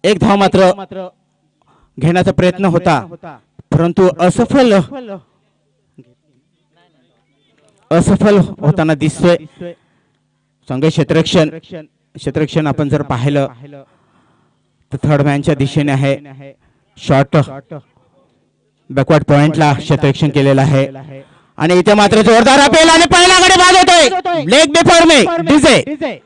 एक धाव मात्र घेण्याचा प्रयत्न होता, परंतु असफल होताना दिसतोय. संघ क्षेत्ररक्षण आपण जर पाहिलं तर थर्ड मॅनच्या दिशेने आहे. शॉर्ट बॅकवर्ड पॉइंटला क्षेत्ररक्षण केलेलं आहे आणि इथे मात्र जोरदार अपेल आणि पहिला गडी बाद होतोय. Leg before me DJ.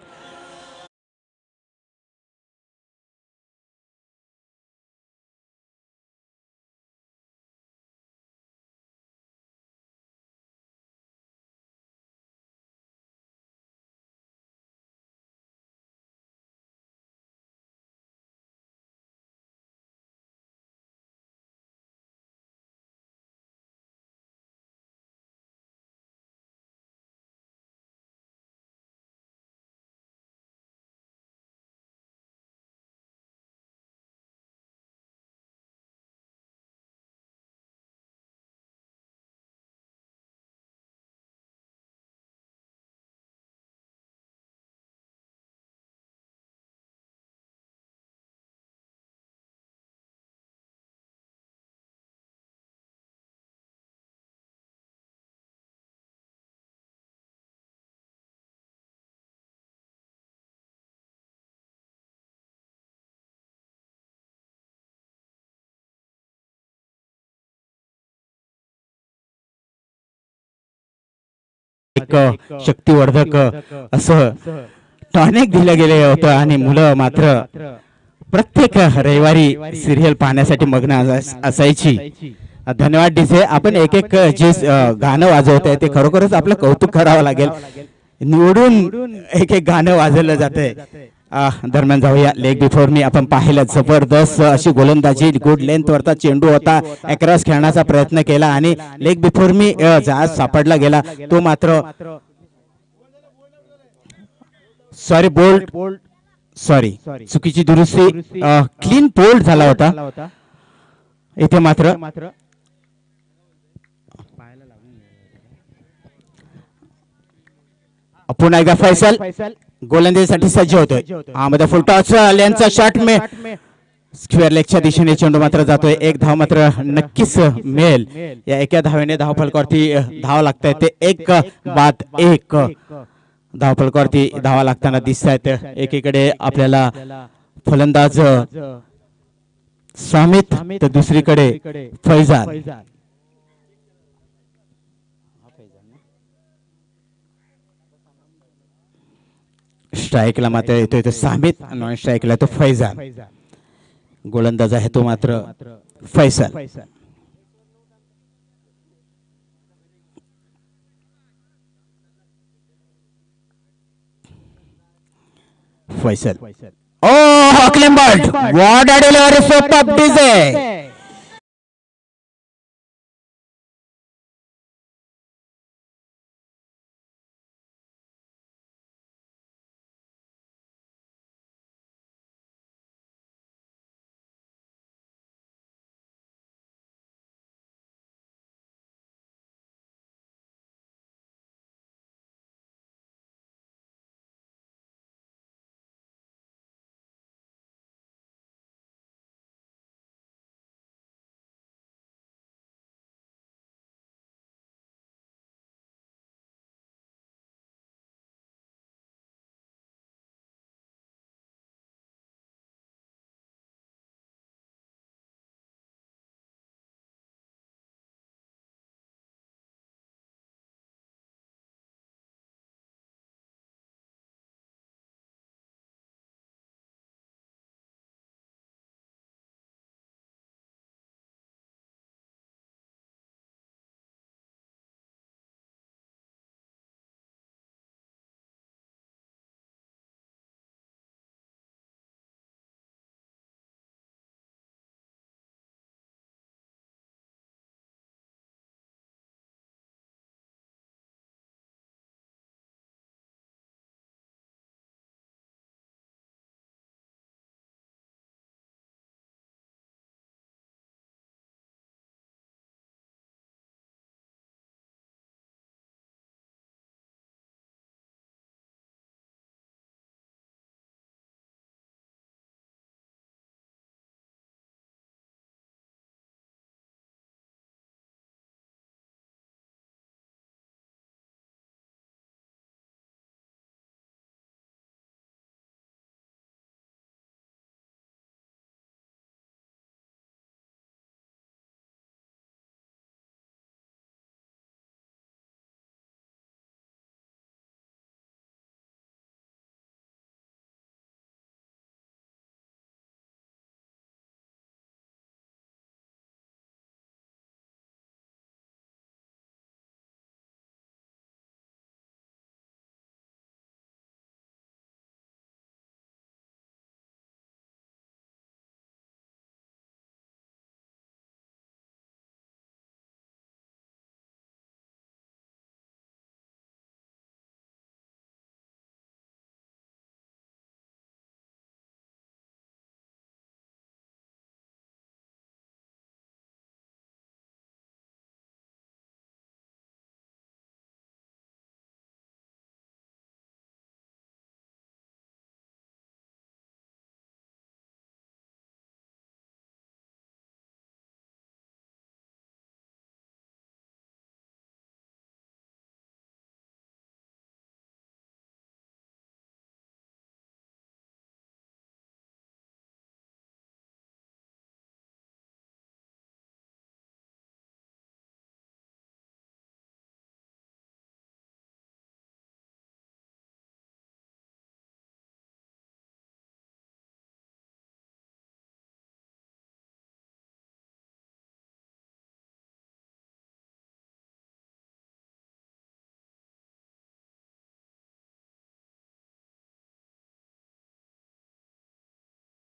एक शक्तिवर्धक असं टॉनिक दिलं गेले होतं आणि मुलं मात्र प्रत्येक रविवारी सिरियल पाहण्यासाठी मग्न असायची. धन्यवाद डीजे. आपण एक एक जे गाणं वाजवत आहे ते खरोखरच आपलं कौतुक करावं लागेल. निवडून एक एक गाणं वाजवलं जातंय. दरम्यान जाऊया. लेग बिफोर मी आपण पाहिलं जबरदस्त अशी गोलंदाजी, गुड लेंथ वरचा चेंडू होता. अक्रॉस खेळण्याचा प्रयत्न केला आणि लेग बिफोर मी जहाज सापडला गेला. तो मात्र सॉरी चुकीची दुरुस्ती, क्लीन बोल्ड झाला होता. इथे मात्र पुन्हा एकदा फैसल गोलंदाजीसाठी सज्ज होतोय. मध्ये फुल टॉस लेनचा शॉट मे स्क्वेअर लेगच्या दिशेने चेंडू मात्र जातोय. एक धाव मात्र नक्कीच मिळेल. या एका धावेने धावफलकावरती धाव लागताय. ते एक बाद एक धावफलकावरती धावा लागताना दिसत आहेत. एकीकडे आपल्याला फलंदाज सामित तर दुसरीकडे फैजान. स्ट्राईकला मात्र येतोय तो सामित, नॉन स्ट्राईकला तो फैजान. गोलंदाज आहे तो मात्र Faisal. Oh, Hocklenberg! What a delivery, superb DJ!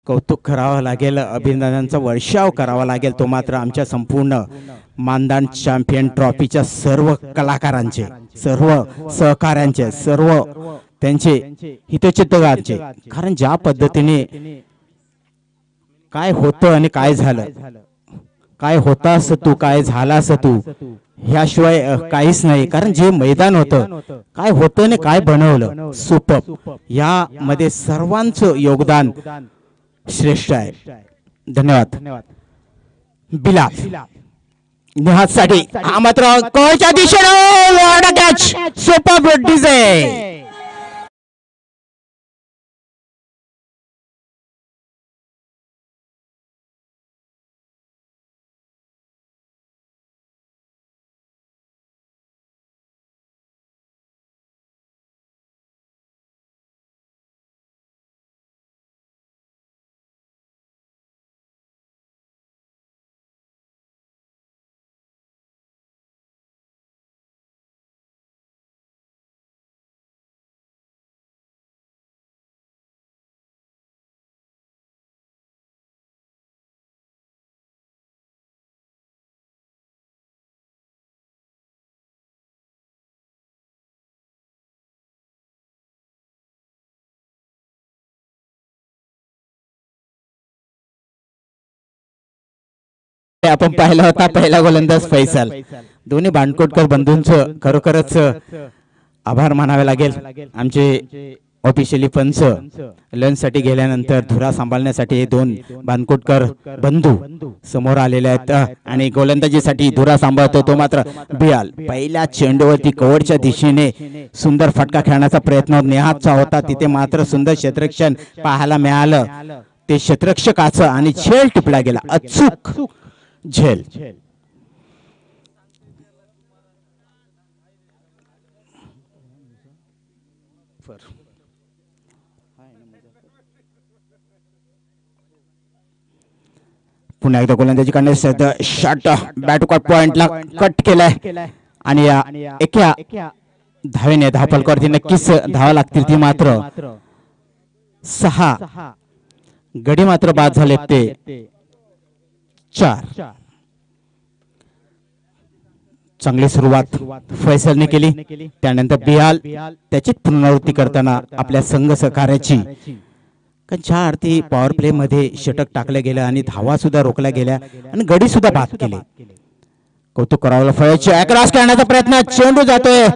कौतुक करावं लागेल, अभिनंदनांचा वर्षाव करावा लागेल तो मात्र आमच्या संपूर्ण मानदान चॅम्पियन ट्रॉफीच्या सर्व कलाकारांचे, सर्व सहकाऱ्यांचे, सर्व त्यांचे हितचितकांचे. कारण ज्या पद्धतीने काय होतं आणि काय झालं, काय होतास तू, काय झालास तू, ह्याशिवाय काहीच नाही. कारण जे मैदान होतं, काय होतं आणि काय बनवलं, सुपर, यामध्ये सर्वांचं योगदान श्रेष्ठ आहे. धन्यवाद. बिलाल निहासाठी हा मात्र कोणच्या दिशेने कॅच, सुपर डीजे. आपण पाहिला होता पहिला गोलंदाज फैसल. दोन्ही बाणकोटकर बंधूंचं खरोखरच आभार मानावे लागेल. आमचे ऑफिशियली पंच लंचसाठी गेल्यानंतर धुरा सांभाळण्यासाठी हे दोन बाणकोटकर बंधू समोर आलेले आहेत आणि गोलंदाजीसाठी धुरा सांभाळतो तो मात्र बिलाल. पहिल्या चेंडूवरती कव्हरच्या दिशेने सुंदर फटका खेळण्याचा प्रयत्न नेहाचा होता, तिथे मात्र सुंदर क्षेत्ररक्षण पाहायला मिळालं. ते क्षेत्ररक्षकाचं आणि झेल टिपला गेला, अचूक झेल. पुन्हा एकदा गोलंदाजी करण्यासाठी शॉट बॅट कट पॉइंटला कट केलाय आणि या एका धावेने धावफलकावरती नक्कीच धावा लागतील. ती मात्र 6 गडी मात्र बाद झाले ते 4. चांगली सुरुवात फैसलने केली, त्यानंतर बिलाल त्याची पुनरावृत्ती करताना आपल्या संघ सहकार्याची, कारण ज्या अर्थी पॉवर प्ले मध्ये षटक टाकलं गेलं आणि धावा सुद्धा रोखल्या गेल्या आणि गडी सुद्धा बाद केले. कौतुक करावं. फळाची क्रॉस करण्याचा प्रयत्न, चेंडू जातोय,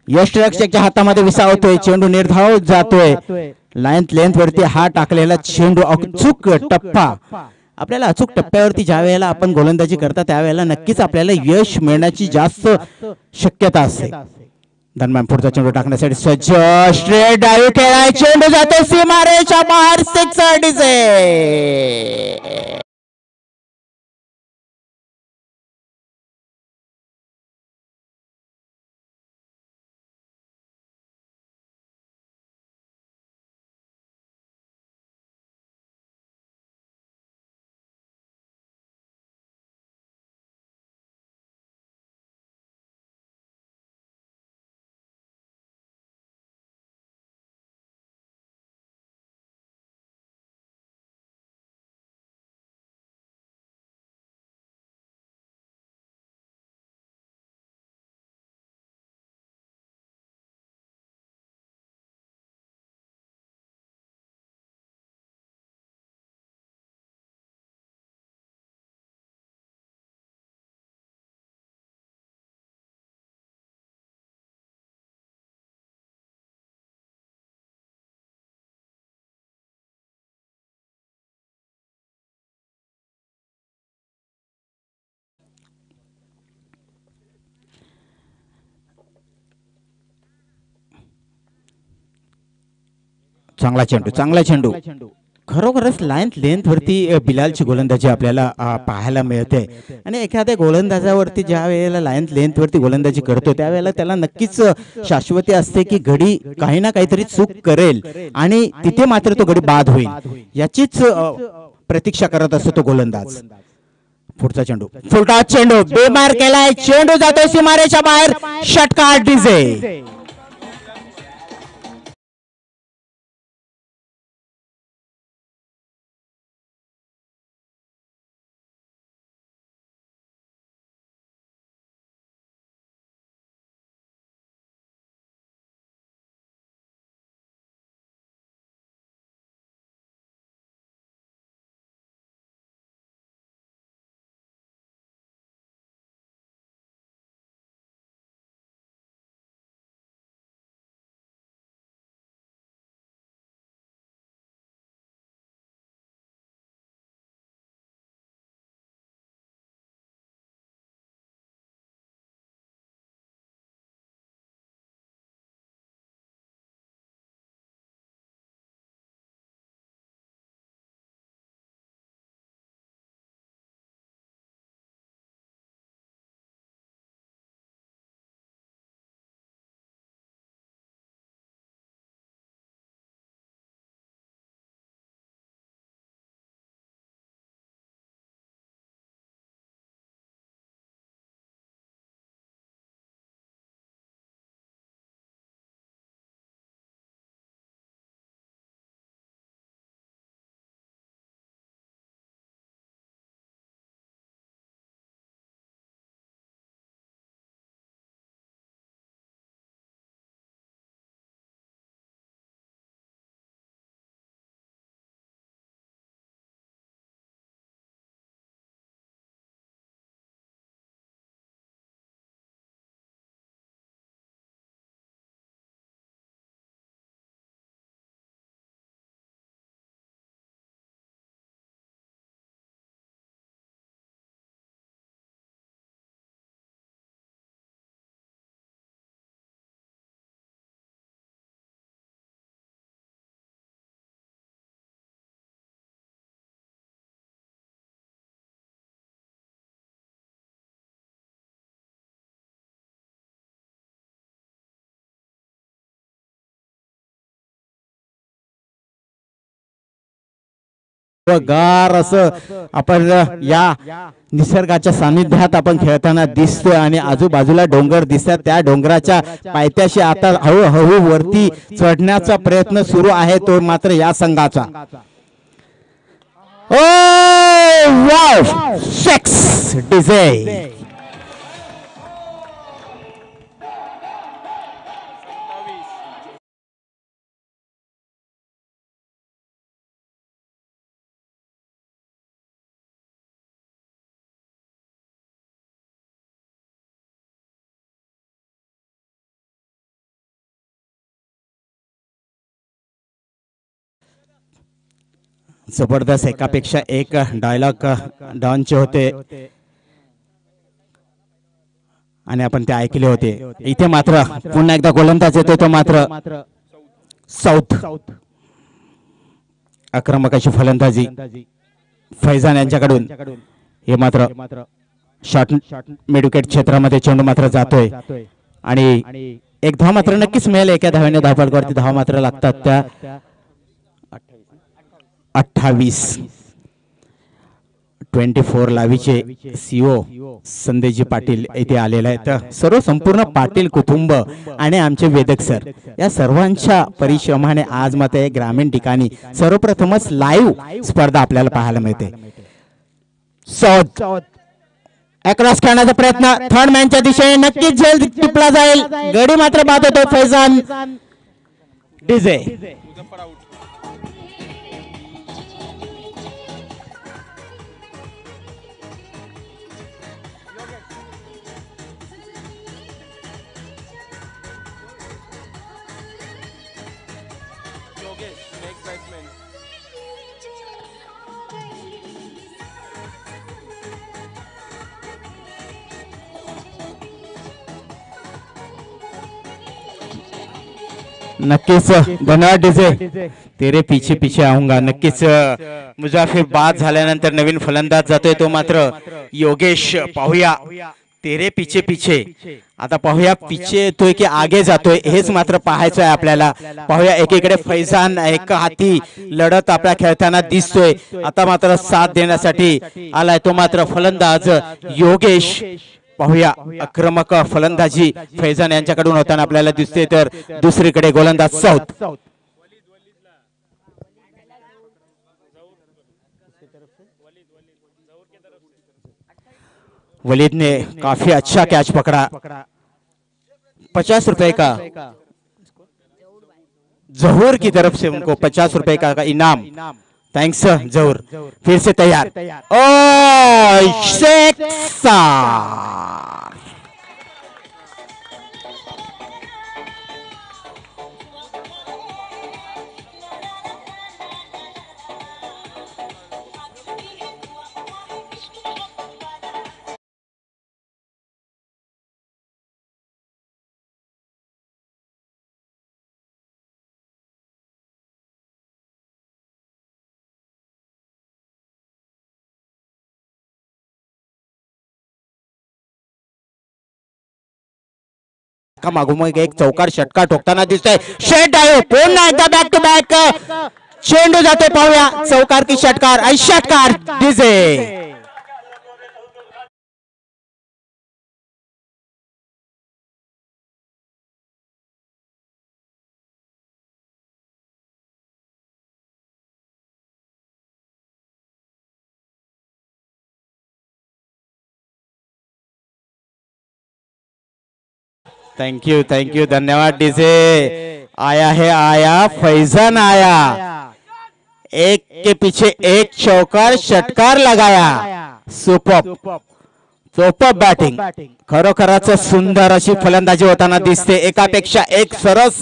यष्टिरक्षकच्या हातामध्ये विसावतोय, चेंडू निर्धाव जातोय. लेंथ वरती हा टाकलेला चेंडू अचूक टप्पा. आपल्याला अचूक टप्प्यावरती ज्या वेळेला आपण गोलंदाजी करता त्यावेळेला नक्कीच आपल्याला यश मिळण्याची जास्त शक्यता असते. दरम्यान पुढचा चेंडू टाकण्यासाठी सज्ज, स्ट्रेट डायव्ह केलाय, चेंडू जातो सीमारेषा बाहेर, 6 डीजे. चांगला चेंडू खरोखरच लेंथ वरती बिलालची गोलंदाजी आपल्याला पाहायला मिळते. आणि एखाद्या गोलंदाजावरती ज्या वेळेला लेंथ वरती गोलंदाजी करतो त्यावेळेला त्याला नक्कीच शाश्वती असते की घडी काही ना काहीतरी चूक करेल आणि तिथे मात्र तो गडी बाद होईल, याचीच प्रतीक्षा करत असतो तो गोलंदाज. पुढचा चेंडू, फुलटा चेंडू बेमार केलाय, चेंडू जातो सीमारेषा बाहेर, षटकार डीजे. व गार असं आपण या निसर्गाच्या सानिध्यात आपण खेळताना दिसतोय आणि आजूबाजूला डोंगर दिसतात. त्या डोंगराच्या पायथ्याशी आता हळूहळू वरती चढण्याचा प्रयत्न सुरू आहे तो मात्र या संघाचा. ओ वाव सेक्स डीजे जबरदस्त एकापेक्षा एक डायलॉग डॉनचे होते आणि आपण ते ऐकले होते. इथे मात्र पुन्हा एकदा गोलंदाज येतो तो मात्र साऊथ. आक्रमक अशी फलंदाजी फैजान यांच्याकडून. हे मात्र शॉर्ट मिडविकेट क्षेत्रामध्ये चेंडू मात्र जातोय आणि एक धाव मात्र नक्कीच मिळेल. एका धावेने धावफलकावरती धाव मात्र लागतात. त्या 28 24 लावीचे सीओ संदेशजी पाटील येथे आलेले आहेत. सर्व संपूर्ण पाटील कुटुंब आणि आमचे वेदक सर या सर्वांच्या परिश्रमाने आज मात्र ग्रामीण ठिकाणी सर्वप्रथमच लाईव्ह स्पर्धा आपल्याला पाहायला मिळते. अक्रॉस खेळण्याचा प्रयत्न थर्ड मॅनच्या दिशेने नक्कीच झेल टिपला जाईल. गडी मात्र बाद होतो. फैजान डीजे नक्कीच धन्यवाद डीजे. तेरे पीछे पीछे आऊंगा. नक्कीच मुजाफिर बाद झाल्यानंतर नवीन फलंदाज जातोय तो मात्र योगेश. पाहूया तेरे पीछे पीछे. आता पाहूया पीछे येतोय की आगे जातोय हेच मात्र पाहायचं आहे आपल्याला. पाहूया एकीकडे फैजान एक हाती लढत आपल्या खेळताना दिसतोय. आता मात्र साथ देण्यासाठी आलाय तो मात्र फलंदाज योगेश. पाहूया आक्रमक फलंदाजी फैजान यांच्याकडून होताना आपल्याला दिसते. तर दुसरीकडे गोलंदाज साऊथ. वलीद ने काफी अच्छा कैच पकड़ा. 50 रुपए का जहूर की तरफ से उनको 50 रुपए का इनाम. थैंक्स जहूर. फिर से तैयार. ओ शेक्सा मागोमाग एक चौकार षटकार ठोकताना दिसतोय. शेट आहे पुन्हा एकदा बॅक टू बॅक चेंडू जातोय. पाहूया चौकार की षटकार. आणि षटकार डीजे. थैंक यू धन्यवाद डीजे. आया फैजान आया. एक के पीछे एक चौकार षटकार लगाया. Super batting. खरोखरच सुंदर अशी फलंदाजी होताना दिसते. एकापेक्षा एक सरस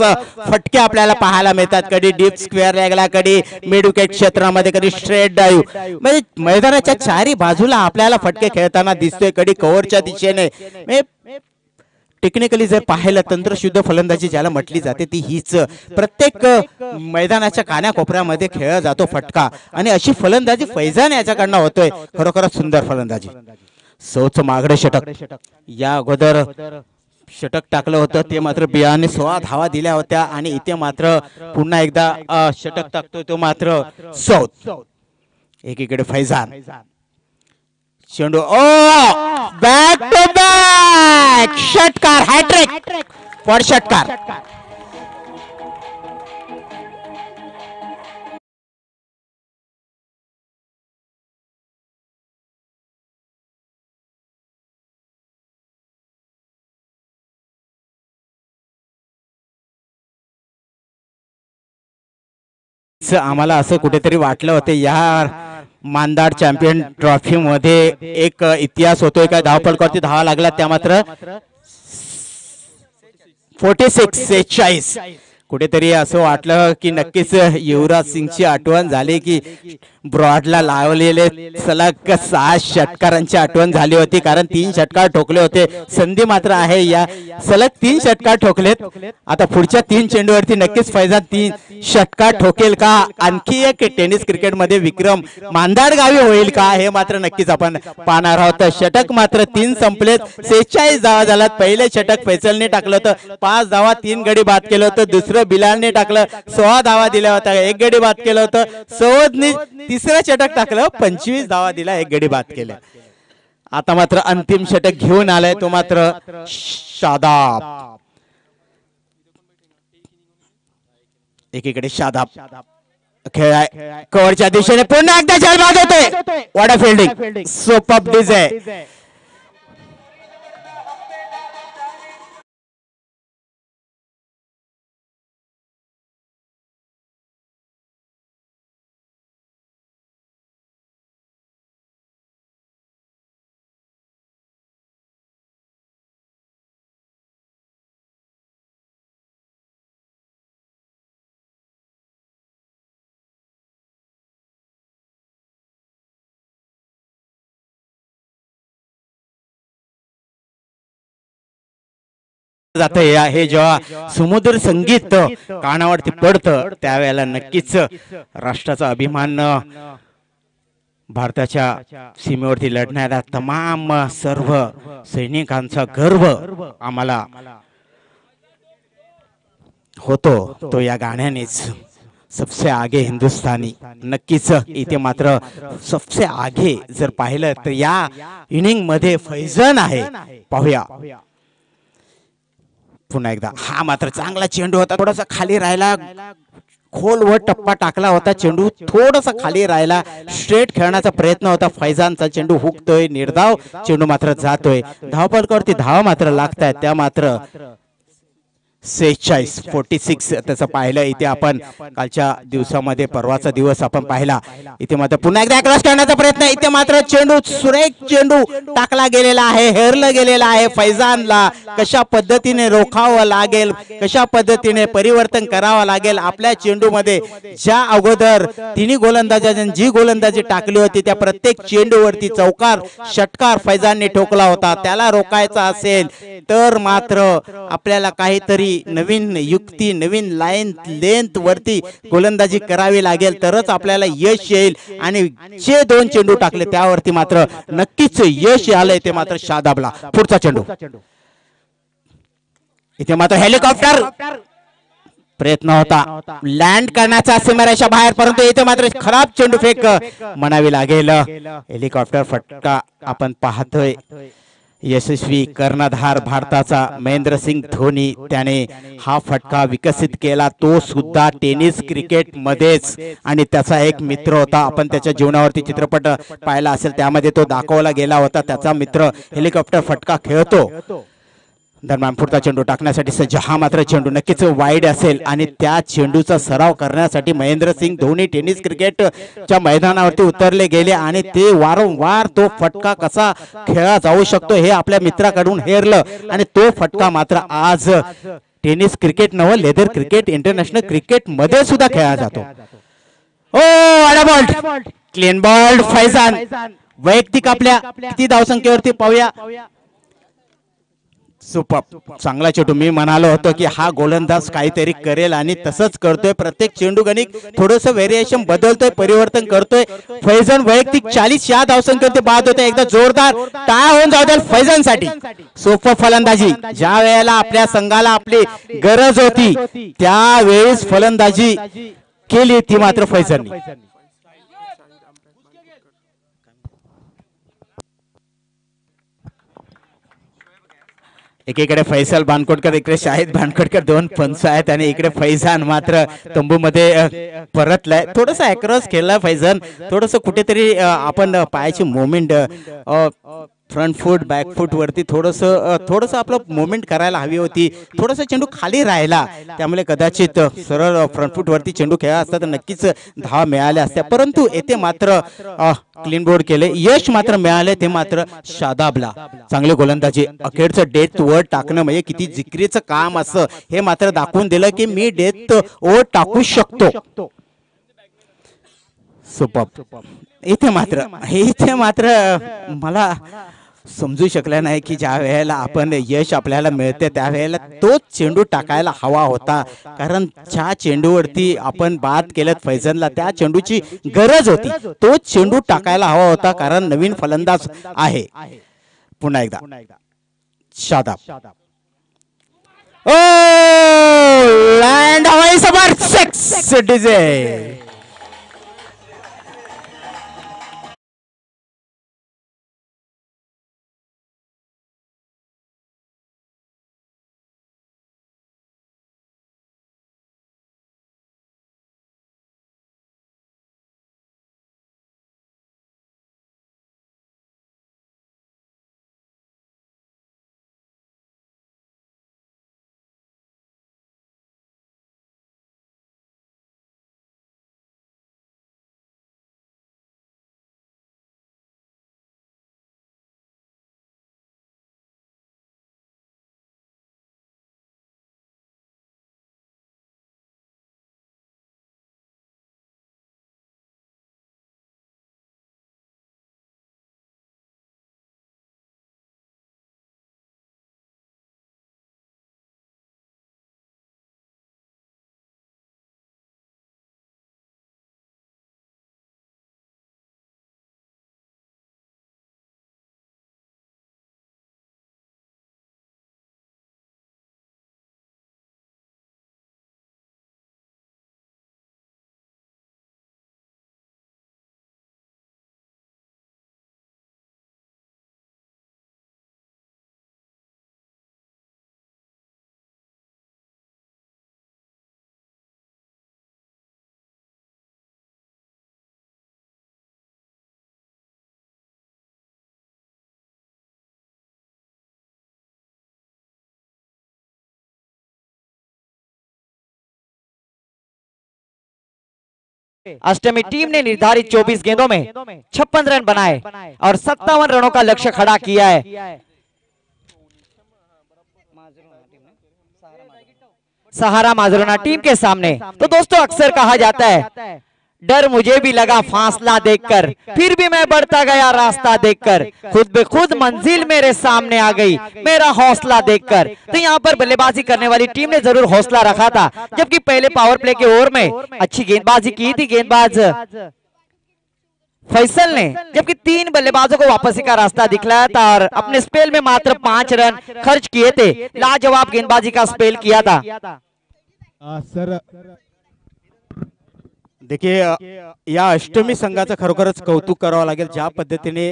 फटके आपल्याला पाहायला मिळतात. कधी डीप स्क्वेअर लेगला, कधी मिड विकेट क्षेत्रामध्ये, कधी स्ट्रेट डाईव्ह. म्हणजे मैदानाच्या चारी बाजूला आपल्याला फटके खेळताना दिसतोय. कधी कव्हरच्या दिशेने. टेक्निकली जर पाहिलं तंत्रशुद्ध फलंदाजी ज्याला म्हटली जाते ती हीच. प्रत्येक मैदानाच्या कानाकोपऱ्यामध्ये खेळला जातो फटका आणि अशी फलंदाजी फैजान याच्याकडनं होतोय. खरोखरच सुंदर फलंदाजी. सौच मागडे षटक. या अगोदर षटक टाकलं होतं ते मात्र बियाने 16 धावा दिल्या होत्या आणि इथे मात्र पुन्हा एकदा षटक टाकतोय तो मात्र सौथ. एकीकडे फैजान, चेंडू ओ बॅक टू बॅक षटकार, हॅट्रिक फॉर षटकार. आम्हाला असं कुठेतरी वाटलं होतं या मानदाड चॅम्पियन ट्रॉफी मध्ये एक इतिहास होतोय का. धावपलकावरती धावा लागला त्या मात्र 46 कुठेतरी असं वाटलं की नक्कीच युवराज सिंगची आठवण झाली की ब्रॉडला लावलेले सलग 6 षटकारांची आठवण झाली होती, कारण 3 षटकार ठोकले होते. संधी मात्र आहे या सलग 3 षटकार ठोकलेत. आता पुढच्या 3 चेंडूवरती नक्कीच फैजान 3 षटकार ठोकेल का, आणखी एक टेनिस क्रिकेट मध्ये विक्रम मानदाड गावी होईल का, हे मात्र नक्कीच आपण पाहणार आहोत. षटक मात्र 3 संपलेत, 46 धावा झाल्यात. पहिले षटक फैसलने टाकलं होतं, 5 धावा 3 गडी बाद केलं होतं. दुसरं बिलालने टाकलं, 16 धावा दिल्या होत्या, 1 गडी बाद केलं होतं. सौदने तिसरं षटक टाकलं, 25 धावा दिला, 1 गडी बाद केलं. आता मात्र अंतिम षटक घेऊन आलाय तो मात्र शादाब. एकीकडे शादाब खेळ आहे, कव्हरच्या दिशेने पुन्हा एकदा झेलबाद होते. What a fielding, superb DJ. जाते हे जेव्हा समुद्र संगीत कानावरती पडतं त्यावेळेला नक्कीच राष्ट्राचा अभिमान, भारताच्या सीमेवरती लढणाऱ्या तमाम सर्व सैनिकांचा गर्व आम्हाला होतो तो या गाण्यानेच. सबसे आगे हिंदुस्तानी. नक्कीच इथे मात्र सबसे आगे जर पाहिलं तर या इनिंग मध्ये फैजान आहे. पाहूया पुन्हा एकदा. हा मात्र चांगला चेंडू होता, थोडासा खाली राहिला, खोलवर टप्पा टाकला होता, चेंडू थोडासा खाली राहिला, स्ट्रेट खेळण्याचा प्रयत्न होता फैजानचा. चेंडू हुकतोय, निर्धाव चेंडू मात्र जातोय. धावपलकावरती धावा मात्र लागतायत, त्या मात्र 46 त्याचं पाहिलं. इथे आपण कालच्या दिवसामध्ये परवाचा दिवस आपण पाहिला. इथे मात्र पुन्हा एकदा क्रॉस करण्याचा प्रयत्न. इथे मात्र चेंडू, सुरेख चेंडू टाकला गेलेला आहे, हेरलं गेलेला आहे. फैजानला कशा पद्धतीने रोखावं लागेल, कशा पद्धतीने परिवर्तन करावं लागेल. आपल्या चेंडूमध्ये ज्या अगोदर तिन्ही गोलंदाजांनी जी गोलंदाजी टाकली होती त्या प्रत्येक चेंडूवरती चौकार षटकार फैजानने ठोकला होता. त्याला रोखायचा असेल तर मात्र आपल्याला काहीतरी नवीन युक्ती, नवीन लाईन लेंथ वरती गोलंदाजी करावी लागेल, तरच आपल्याला यश येईल. आणि जे 2 चेंडू टाकले त्यावरती मात्र नक्कीच यश आलंय ते मात्र शादाबला. पुढचा चेंडू, इथे मात्र हेलिकॉप्टर प्रयत्न होता लँड करण्याचा सीमारेषा बाहेर, परंतु इथे मात्र खराब चेंडू फेक म्हणावी लागेल. हेलिकॉप्टर फटका आपण पाहतोय. यशस्वी कर्णधार भारताचा महेंद्रसिंग धोनी, त्याने हा फटका विकसित केला, तो सुद्धा टेनिस क्रिकेट मध्येच. आणि त्याचा एक मित्र होता, आपण त्याच्या जीवनावरती चित्रपट पाहिला असेल, त्यामध्ये तो दाखवला गेला होता. त्याचा मित्र हेलिकॉप्टर फटका खेळतो. दरम्यान पुढचा चेंडू टाकण्यासाठी सज्ज. हा मात्र चेंडू नक्कीच वाईड असेल आणि त्या चेंडूचा सराव करण्यासाठी महेंद्रसिंग धोनी टेनिस क्रिकेटच्या मैदानावरती उतरले गेले आणि ते वारंवार तो फटका कसा खेळला जाऊ शकतो हे आपल्या मित्राकडून हेरलं. आणि तो फटका मात्र आज टेनिस क्रिकेट नव लेदर क्रिकेट इंटरनॅशनल क्रिकेट मध्ये सुद्धा खेळला जातो. ओ क्लीन बॉल फैजान. वैयक्तिक आपल्या किती धावसंख्येवरती पाहूया. सुपर, चांगला चेंडू. मी म्हणालो होतो की हा गोलंदाज काहीतरी करेल आणि तसंच करतोय. प्रत्येक चेंडू गणिक थोडस व्हेरिएशन बदलतोय, परिवर्तन करतोय. फैजान वैयक्तिक 40 या धावसंख्येवरती बाद होते. एकदा जोरदार टाळ्या होऊन जाऊ द्या फैजानसाठी. सोपं फलंदाजी, ज्या वेळेला आपल्या संघाला आपली गरज होती त्यावेळेस फलंदाजी केली ती मात्र फैजानने. एकीकडे फैसल बानकोटकर, इकडे शाहिद बानकोटकर, दोन पंच आहेत आणि इकडे फैजान मात्र तंबूमध्ये परतलाय. थोडस अक्रॉस खेळला फैजान, थोडस कुठेतरी आपण पायाची मोमेंट फ्रंट फूट बॅक फूट वरती थोडंसं आपलं मुवमेंट करायला हवी होती. थोडासा चेंडू खाली राहिला, त्यामुळे कदाचित सरळ फ्रंट फूट वरती चेंडू खेळला असता तर नक्कीच धावा मिळाल्या असत्या. परंतु येथे मात्र क्लीन बोर्ड केले, यश मात्र मिळाले ते मात्र शादाबला. चांगले गोलंदाजी, अखेरचं डेथ ओव्हर टाकणं म्हणजे किती जिकरीचं काम असं हे मात्र दाखवून दिलं की मी डेथ ओव्हर टाकू शकतो. सुपर. इथे मात्र मला समजू शकला नाही की ज्या वेळेला आपण यश आपल्याला मिळते त्यावेळेला तोच चेंडू टाकायला हवा होता. कारण ज्या चेंडूवरती आपण बाद केलं फैजनला त्या चेंडूची गरज होती, तोच चेंडू टाकायला हवा होता. कारण नवीन फलंदाज आहे. पुन्हा एकदा शादाब. ओ लँड हवाई समोर 6 डीजे. अष्टमी टीम ने निर्धारित 24 गेंदों में 56 रन बनाए और 57 रनों का लक्ष्य खड़ा किया है सहारा माजरोना टीम के सामने। तो दोस्तों अक्सर कहा जाता है डर मुझे भी लगा फासला देखकर, फिर भी मैं बढ़ता गया रास्ता देखकर, खुद बे खुद मंजिल मेरे सामने आ गई मेरा हौसला देखकर। तो यहाँ पर बल्लेबाजी करने वाली टीम ने जरूर हौसला रखा था, जबकि पहले पावर प्ले के ओवर में अच्छी गेंदबाजी की थी गेंदबाज फैसल ने, जबकि 3 बल्लेबाजों को वापसी का रास्ता दिखलाया था और अपने स्पेल में मात्र 5 रन खर्च किए थे। लाजवाब गेंदबाजी का स्पेल किया था। सर देखिए या अष्टमी संघाचं खरोखरच कौतुक करावं लागेल, ज्या पद्धतीने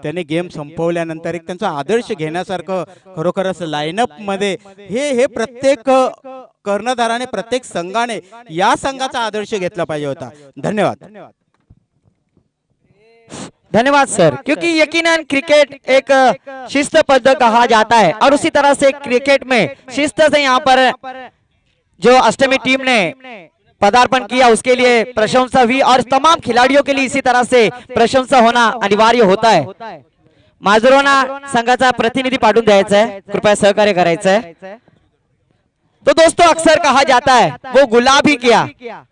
त्याने गेम संपवल्यानंतर एक त्यांचा आदर्श घेण्यासारखं खरोखरच लाईनअप मध्ये हे प्रत्येक कर्णधाराने प्रत्येक संघाने या संघाचा आदर्श घेतला पाहिजे होता। धन्यवाद धन्यवाद सर, क्योंकि यकीनन क्रिकेट एक शिस्तबद्ध कहा जाता है और उसी तरह से क्रिकेट में शिस्त से यहाँ पर जो अष्टमी टीम ने पदार्पण किया उसके लिए प्रशंसा हुई और तमाम खिलाड़ियों के लिए इसी तरह से प्रशंसा होना अनिवार्य होता है। माजरोना संघाचा प्रतिनिधी पाठवून द्यायचा है, कृपया सहकार्य करायचं है। तो दोस्तों अक्सर कहा जाता है वो गुलाबी क्या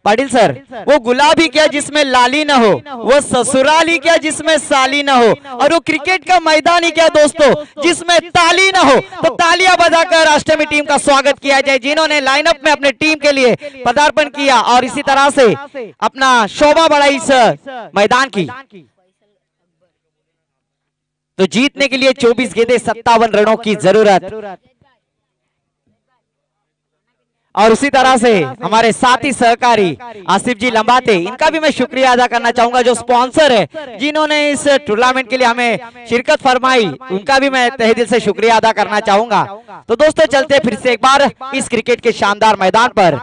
पाटिल सर, वो गुलाबी क्या जिसमें लाली न हो, वो ससुराली क्या जिसमें साली न हो, और वो क्रिकेट का मैदान ही क्या दोस्तों जिसमें ताली न हो। तो तालियां बजाकर अष्टमी टीम का स्वागत किया जाए जिन्होंने लाइनअप में अपने टीम के लिए पदार्पण किया और इसी तरह से अपना शोभा बढ़ाई इस मैदान की। तो जीतने के लिए 24 गेंदें 57 रनों की जरूरत। और उसी तरह से हमारे साथी सहकारी आसिफ जी लंबाते, इनका भी मैं शुक्रिया अदा करना चाहूंगा, जो स्पॉन्सर है जिन्होंने इस टूर्नामेंट के लिए हमें शिरकत फरमाई, उनका भी मैं तहे दिल से शुक्रिया अदा करना चाहूंगा। तो दोस्तों चलते फिर से एक बार इस क्रिकेट के शानदार मैदान पर।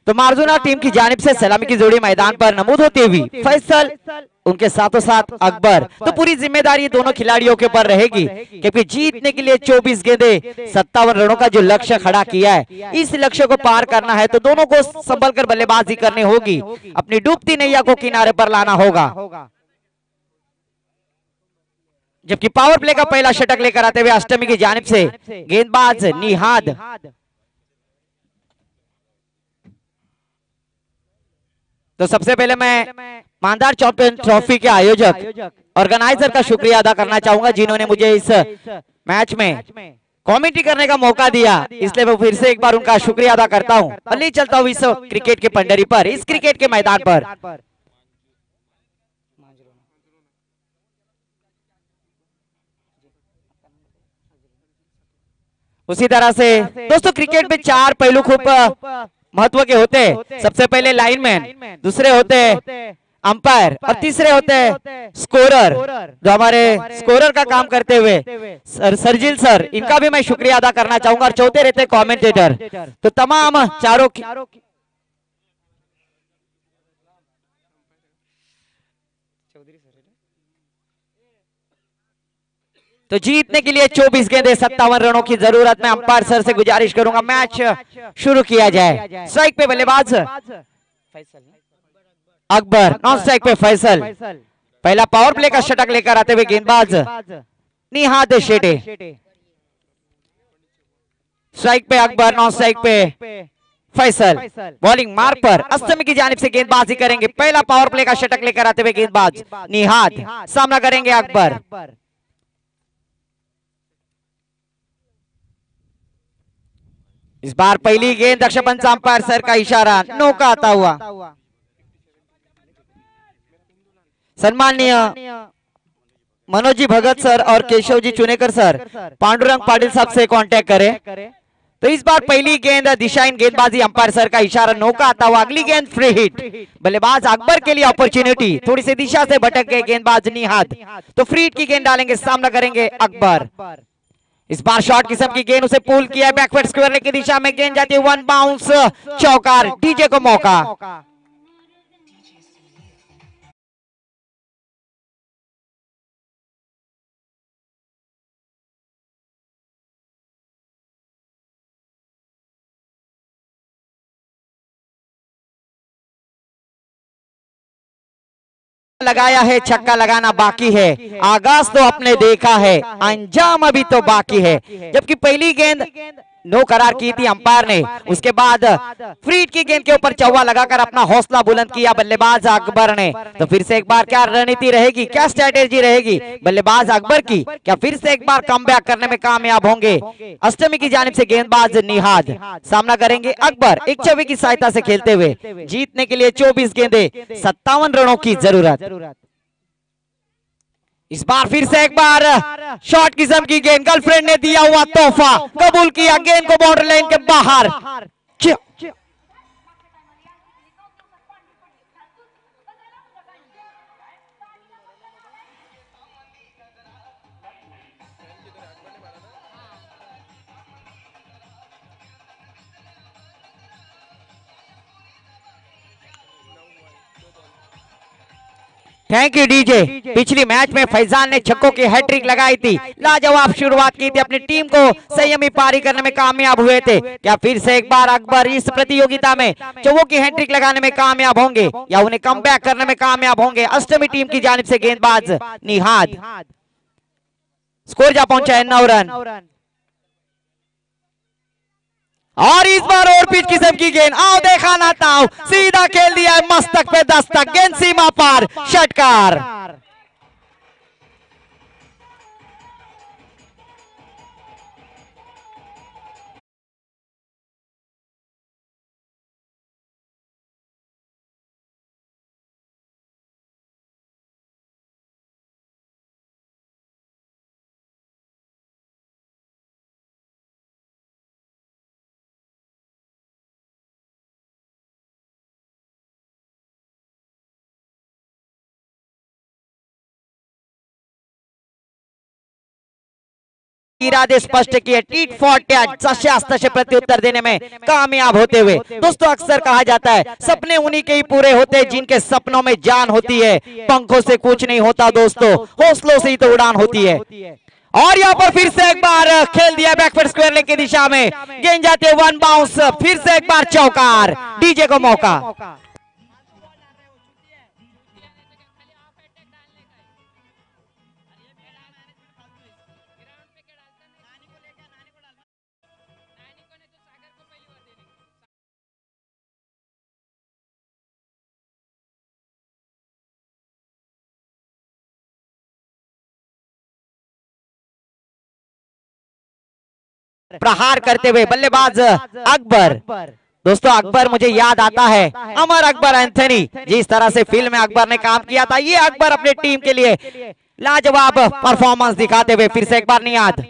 तो मार्जुना टीम की जानिब से सलामी की जोड़ी मैदान पर नमूद होती हुई फैसल, उनके साथों साथ अकबर। तो पूरी जिम्मेदारी दोनों खिलाड़ियों के ऊपर रहेगी, क्योंकि जीतने के लिए 24 गेंदे 57 रनों का जो लक्ष्य खड़ा किया है, इस लक्ष्य को पार करना है तो दोनों को संभल कर बल्लेबाजी करनी होगी, अपनी डूबती नैया को किनारे पर लाना होगा। जबकि पावर प्ले का पहला शतक लेकर आते हुए अष्टमी की जानिब से गेंदबाज निहाद। तो सबसे पहले मैं मानदार चैंपियन ट्रॉफी के आयोजक ऑर्गेनाइजर का शुक्रिया अदा करना चाहूंगा, जिन्होंने मुझे इस मैच में कमेंट्री करने का मौका दिया, इसलिए मैं फिर से एक बार उनका शुक्रिया अदा करता हूं। और ले चलता हूं इस क्रिकेट के पंडरी पर, इस क्रिकेट के मैदान पर। उसी तरह से दोस्तों क्रिकेट में 4 पहलू खूब महत्व के होते हैं। सबसे पहले लाइनमैन, दूसरे होते अंपायर और तीसरे होते स्कोरर, जो हमारे स्कोरर का काम करते हुए सरजील सर, इनका भी मैं शुक्रिया अदा करना चाहूंगा। और चौथे रहते कमेंटेटर। तो तमाम चारों तो जीतने के लिए 24 गेंदे 57 रनों की जरूरत। मैं अंपायर सर से गुजारिश करूंगा मैच शुरू किया जाए। स्ट्राइक पे बल्लेबाज अकबर, नॉन स्ट्राइक पे फैसल। पहला पावर प्ले का शतक लेकर आते हुए गेंदबाज निहाद शेटे। स्ट्राइक पे अकबर, नॉन स्ट्राइक पे फैसल। बॉलिंग मार्क पर अष्टमी की जानिब से गेंदबाजी करेंगे। पहला पावर प्ले का शतक लेकर आते हुए गेंदबाज निहाद, सामना करेंगे अकबर। इस बार पहली गेंद दक्षपंच अंपायर सर का इशारा, नो का आता हुआ। सम्माननीय मनोज जी भगत सर और केशव जी चुनेकर सर पांडुरंग पाटिल साहब से कांटेक्ट करें। तो इस बार पहली गेंद दिशाहीन गेंदबाजी, अंपायर सर का इशारा, नो का आता हुआ। अगली गेंद फ्री हिट, बल्लेबाज अकबर के लिए अपॉर्चुनिटी, थोड़ी सी दिशा से भटक गए गेंदबाज निहाद, तो फ्री हिट की गेंद डालेंगे, सामना करेंगे अकबर। इस बार शॉर्ट किस्म की गेंद उसे पुल किया, बैकवर्ड स्क्वायर की दिशा में गेंद जाती है, 1 बाउंस, चौकार, डीजे को मौका। लगाया है, छक्का लगाना बाकी है। आगाज तो आपने देखा है, अंजाम अभी तो बाकी है। जबकि पहली गेंद नो करार की थी अंपायर ने, उसके बाद फ्री हिट की गेंद के ऊपर चौवा लगाकर अपना हौसला बुलंद किया बल्लेबाज अकबर ने। तो फिर से एक बार क्या रणनीति रहेगी, क्या स्ट्रेटेजी रहेगी बल्लेबाज अकबर की, क्या फिर से एक बार कमबैक करने में कामयाब होंगे? अष्टमी की जानिब से गेंदबाज निहाद, सामना करेंगे अकबर। एक छवि की सहायता से खेलते हुए जीतने के लिए 24 गेंदे 57 रनों की जरूरत। इस बार फिर से एक बार शॉर्ट किस्म की गेंद, गर्लफ्रेंड ने दिया हुआ तोहफा, कबूल किया, गेंद को बाउंड्री लाइन के बाहर। Thank you DJ. पिछली मैच में फैजान ने छक्कों की हैट्रिक लगाई थी, लाजवाब शुरुआत की थी, अपनी टीम को संयमी पारी करने में कामयाब हुए थे। क्या फिर से एक बार अकबर इस प्रतियोगिता में चौकों की हैट्रिक लगाने में कामयाब होंगे या उन्हें कमबैक करने में कामयाब होंगे? अष्टमी टीम की जानिब से गेंदबाज निहाद, स्कोर जा पहुंचा है 9 रन। और इस बार और पिच किस्म की गेंद, आओ देखा ना ताओ, सीधा खेल दिया है, मस्तक पे दस्तक, गेंद सीमा पार, षटकार। इरादे स्पष्ट किए, टीट फॉर टैट, शस्त्र से प्रत्युत्तर देने में कामयाब होते हुए। दोस्तों अक्सर कहा जाता है सपने उन्हीं के ही पूरे होते हैं जिनके सपनों में जान होती है। पंखों से कुछ नहीं होता दोस्तों, हौसलों से ही तो उड़ान होती है। और यहाँ पर फिर से एक बार खेल दिया बैकवर्ड स्क्वायर लेग की दिशा में, गेंद जाती है वन बाउंस, फिर से एक बार चौकार, डीजे को मौका। प्रहार करते हुए बल्लेबाज अकबर। दोस्तों अकबर मुझे याद आता है अमर अकबर एंथनी, जिस तरह से फिल्म में अकबर ने काम किया था, ये अकबर अपने टीम के लिए लाजवाब परफॉर्मेंस दिखाते हुए फिर से एक बार नियाद।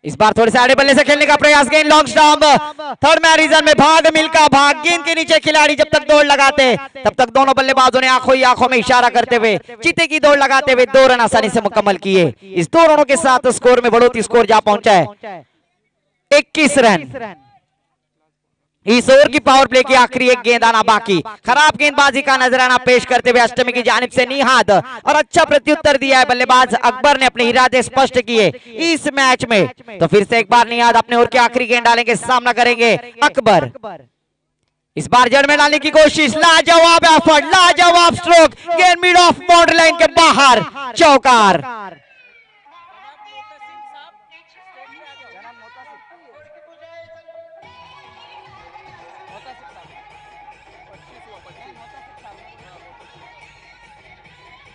इस बार थोड़े से आड़े बल्ले से खेलने का प्रयास, गेंद long stump, third man region में भाग मिल्खा भाग, गेंद के नीचे खिलाड़ी जब तक दौड़ लगाते तब तक दोनों बल्लेबाजों ने आंखों ही आंखों में इशारा करते हुए चीते की दौड़ लगाते हुए 2 रन आसानी से मुकम्मल किए। इस 2 रनों के साथ स्कोर में बढ़ोतरी, स्कोर जा पहुंचा है 21 रन। इस ओवर की पावर प्ले की आखिरी एक गेंद आना बाकी, खराब गेंदबाजी का नजराना पेश करते हुए अष्टमी की जानिब से निहाद, और अच्छा प्रत्युत्तर दिया है बल्लेबाज अकबर ने, अपने इरादे स्पष्ट किए इस मैच में। तो फिर से एक बार निहाद अपने ओवर की आखिरी गेंद डालेंगे, सामना करेंगे अकबर। इस बार जड़ में डालने की कोशिश, लाजवाब एफर्ट, लाजवाब स्ट्रोक, गेंद मिड ऑफ बाउंड्री लाइन के बाहर, चौकार।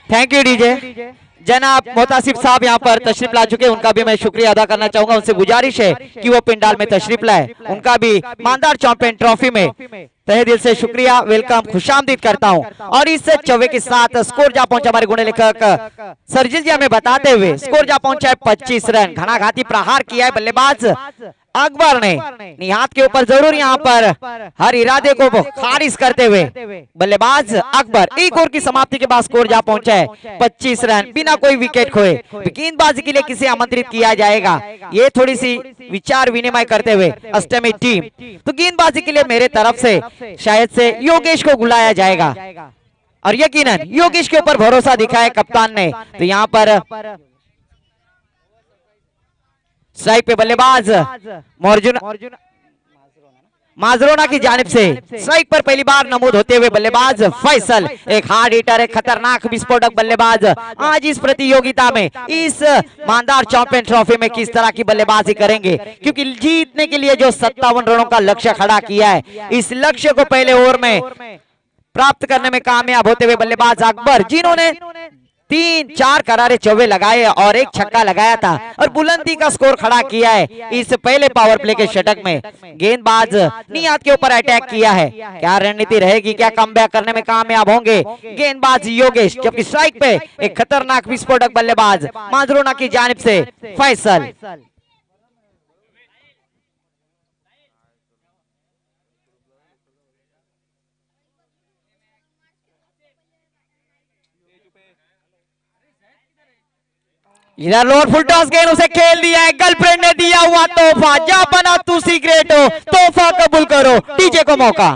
Thank you DJ. जनाब मोहतासिब साहब यहाँ पर तशरीफ ला चुके हैं, उनका भी मैं शुक्रिया अदा करना चाहूंगा। उनसे गुजारिश है कि वो पिंडाल में तशरीफ लाए, उनका भी मानदार चैंपियन ट्रॉफी में तहे दिल से शुक्रिया, वेलकम, खुशामदीद करता हूं। और इस चौवे के साथ स्कोर जा पहुंचा हमारे गुणे लेखक सरजिल जी हमें बताते हुए, स्कोर जा पहुंचा है 25 रन। घणाघाती प्रहार किया है बल्लेबाज अकबर ने, निहाद के ऊपर जरूर यहाँ पर हर इरादे को खारिज करते हुए बल्लेबाज अकबर। एक ओवर की समाप्ति के बाद स्कोर जा पहुंचा है 25 रन, बिना कोई विकेट खोए। गेंदबाजी के लिए किसे आमंत्रित किया जाएगा, ये थोड़ी सी विचार विनिमय करते हुए अष्टमी टीम, तो गेंदबाजी के लिए मेरे तरफ से शायद से योगेश को बुलाया जाएगा, और यकीनन योगेश के ऊपर भरोसा दिखाया कप्तान ने। तो यहाँ पर स्ट्राइक पे बल्लेबाज माजरोना की जानिब से स्ट्राइक पर पहली बार नमूद होते हुए बल्लेबाज फैसल, एक हार्ड हिटर, एक खतरनाक विस्फोटक बल्लेबाज। आज इस प्रतियोगिता में, इस मानदार चैंपियन ट्रॉफी में किस तरह की बल्लेबाजी करेंगे, क्योंकि जीतने के लिए जो 57 रनों का लक्ष्य खड़ा किया है, इस लक्ष्य को पहले ओवर में प्राप्त करने में कामयाब होते हुए बल्लेबाज अकबर, जिन्होंने 3-4 करारे चौवे लगाए और एक छक्का लगाया था और बुलंदी का स्कोर खड़ा किया है इस पहले पावर प्ले के षटक में। गेंदबाज नियाद के ऊपर अटैक किया है, क्या रणनीति रहेगी, क्या कमबैक करने में कामयाब होंगे गेंदबाज योगेश, जबकि स्ट्राइक पे एक खतरनाक विस्फोटक बल्लेबाज माजरोना की जानिब से फैसल। इधर लोअर फुल टॉस गेंद उसे खेल दिया है, गर्लफ्रेंड ने दिया हुआ तोहफा, जा बना तू सीक्रेट हो, तोहफा कबूल करो, डीजे को मौका।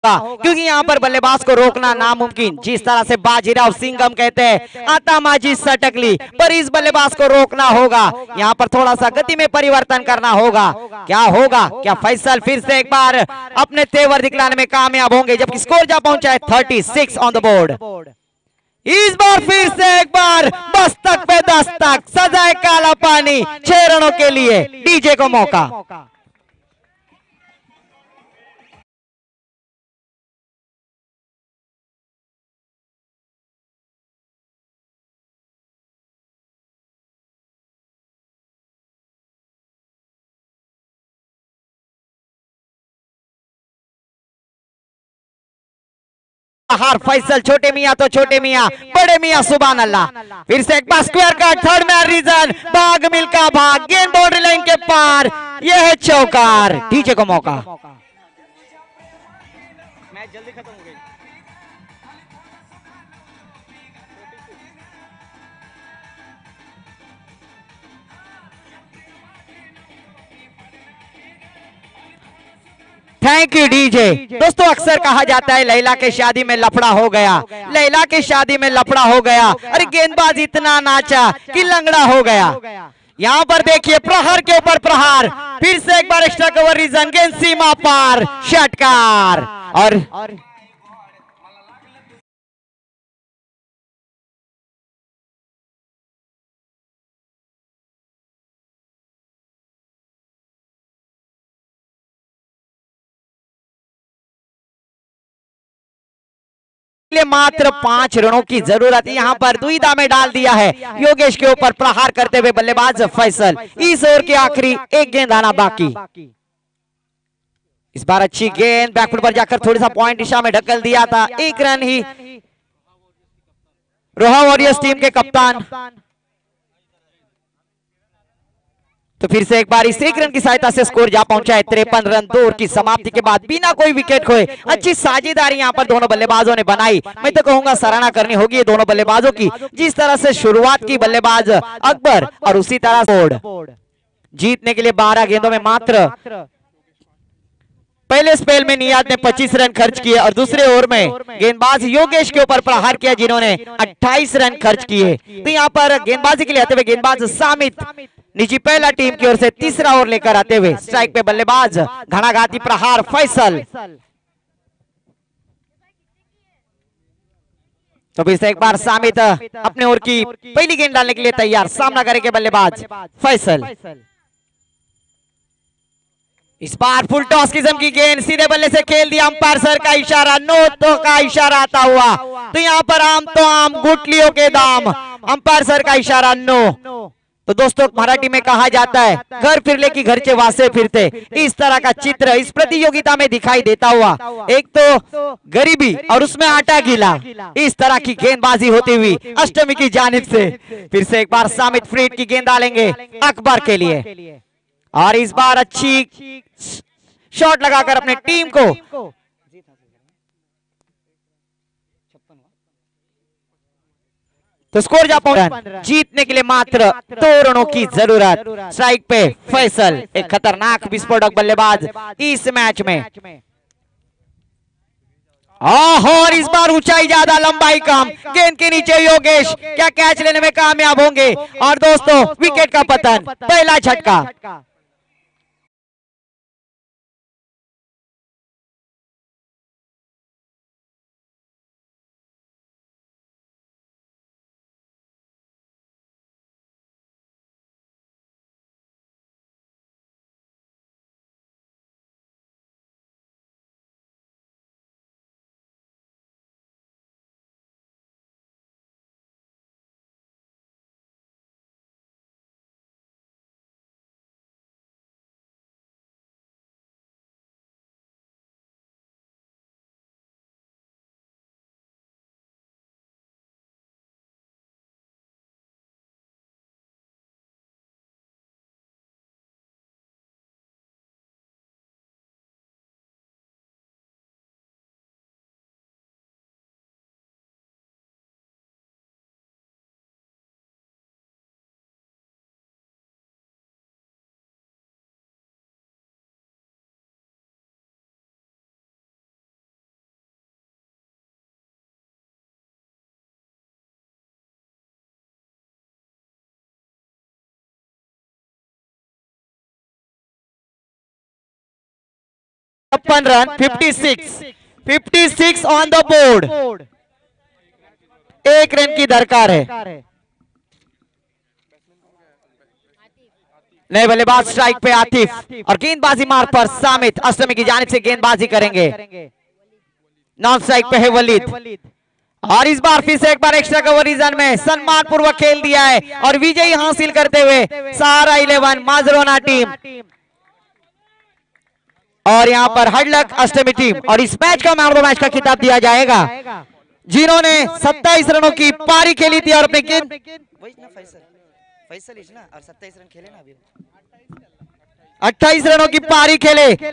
क्योंकि यहाँ पर बल्लेबाज को रोकना नामुमकिन। जिस तरह से बाजीराव सिंघम कहते हैं आतामाजी सटकली, पर इस बल्लेबाज को रोकना होगा। यहाँ पर थोड़ा सा गति में परिवर्तन करना होगा। क्या होगा? क्या फैसल फिर से एक बार अपने तेवर दिखलाने में कामयाब होंगे, जबकि स्कोर जा पहुंचा है 36 ऑन द बोर्ड। इस बार फिर से एक बार दस्तक पे दस्तक, सजाए काला पानी 6 रनों के लिए डीजे को मौका। हार फैसल, छोटे मियां तो छोटे मियां, बड़े मियां सुभान अल्लाह। फिर से एक बार स्क्वायर का थर्ड में रीजन, भाग मिल्का भाग, गेंद बाउंड्री लाइन के पार, यह है चौकार। डीजे को मौका। मैच जल्दी खत्म हो गई। Thank you DJ. दोस्तों अक्सर कहा जाता है लैला के शादी में लफड़ा हो गया, लैला के शादी में लफड़ा हो गया। अरे गेंदबाज इतना नाचा कि लंगड़ा हो गया। यहाँ पर देखिए प्रहार के ऊपर प्रहार, फिर से एक बार एक्स्ट्रा कवर रीजन, गेंद सीमा पार, षटकार। और मात्र 5 रनों की जरूरत यहाँ पर दुविधा में डाल दिया है योगेश के ऊपर प्रहार करते हुए बल्लेबाज फैसल। इस ओवर के आखिरी एक गेंद आना बाकी। इस बार अच्छी गेंद बैकफुट पर जाकर थोड़ी सा पॉइंट दिशा में ढकल दिया था, 1 रन ही। रोहा वॉरियर्स टीम के कप्तान तो फिर से एक बार इस 1 रन की सहायता से स्कोर जा पहुंचा है 53 रन। 2 ओवर की समाप्ति के बाद बिना कोई विकेट खोए अच्छी साझेदारी यहां पर दोनों बल्लेबाजों ने बनाई। मैं तो कहूंगा सराहना करनी होगी ये दोनों बल्लेबाजों की, जिस तरह से शुरुआत की बल्लेबाज अकबर, और उसी तरह बोर्ड जीतने के लिए 12 गेंदों में मात्र पहले स्पेल में नियाज ने 25 रन खर्च किए और दूसरे ओवर में गेंदबाज योगेश के ऊपर प्रहार किया जिन्होंने 28 रन खर्च किए। तो यहाँ पर गेंदबाजी के लिए आते हुए गेंदबाज सामित निजी पहला टीम की ओर से तीसरा ओवर लेकर आते हुए स्ट्राइक पे बल्लेबाज घणाघाती प्रहार फैसल। तो फिर से एक बार सामित अपने ओवर की पहली गेंद डालने के लिए तैयार, सामना करेंगे बल्लेबाज फैसल। इस बार फुल टॉस किस्म की गेंद सीधे बल्ले से खेल दिया, अंपायर सर का इशारा, नो तो का इशारा आता हुआ। तो यहाँ पर आम तो आम गुटलियों के दाम, अंपायर सर का इशारा नो। तो दोस्तों मराठी में कहा जाता है घर फिरले की घरचे वासे फिरते। इस तरह का चित्र इस प्रतियोगिता में दिखाई देता हुआ, एक तो गरीबी और उसमें आटा गीला, इस तरह की गेंदबाजी होती हुई अष्टमी की जानिब से। फिर से एक बार सामित फ्रीड की गेंद डालेंगे अकबर के लिए, और इस बार अच्छी शॉट लगाकर अपने टीम को तो स्कोर जा पहुंचा। जीतने के लिए मात्र 2 रनों की जरूरत। स्ट्राइक पे फैसल, एक खतरनाक विस्फोटक बल्लेबाज इस मैच में। और इस बार ऊंचाई ज्यादा लंबाई कम, गेंद के नीचे योगेश क्या कैच लेने में कामयाब होंगे। और दोस्तों विकेट का पतन, पहला झटका। 56 run, 56 on the board. 1 run की दरकार है। नए बल्लेबाज स्ट्राइक पे आतिफ और गेंदबाजी मार्ग पर सामित अष्टमी की जानिब से गेंदबाजी करेंगे। नॉन स्ट्राइक पे है वलीद और इस बार फिर से एक बार एक्स्ट्रा कवर रीजन में सम्मान पूर्वक खेल दिया है और विजयी हासिल करते हुए सहारा 11 माजरोना टीम और यहां पर हडलक अष्टमी टीम। और इस मैच का मैन ऑफ द मैच का खिताब दिया जाएगा जिन्होंने 27 रनों की पारी खेली थी और अपने गेंद फैसल और 27 रन खेले ना, अभी 28 रनों की पारी खेले।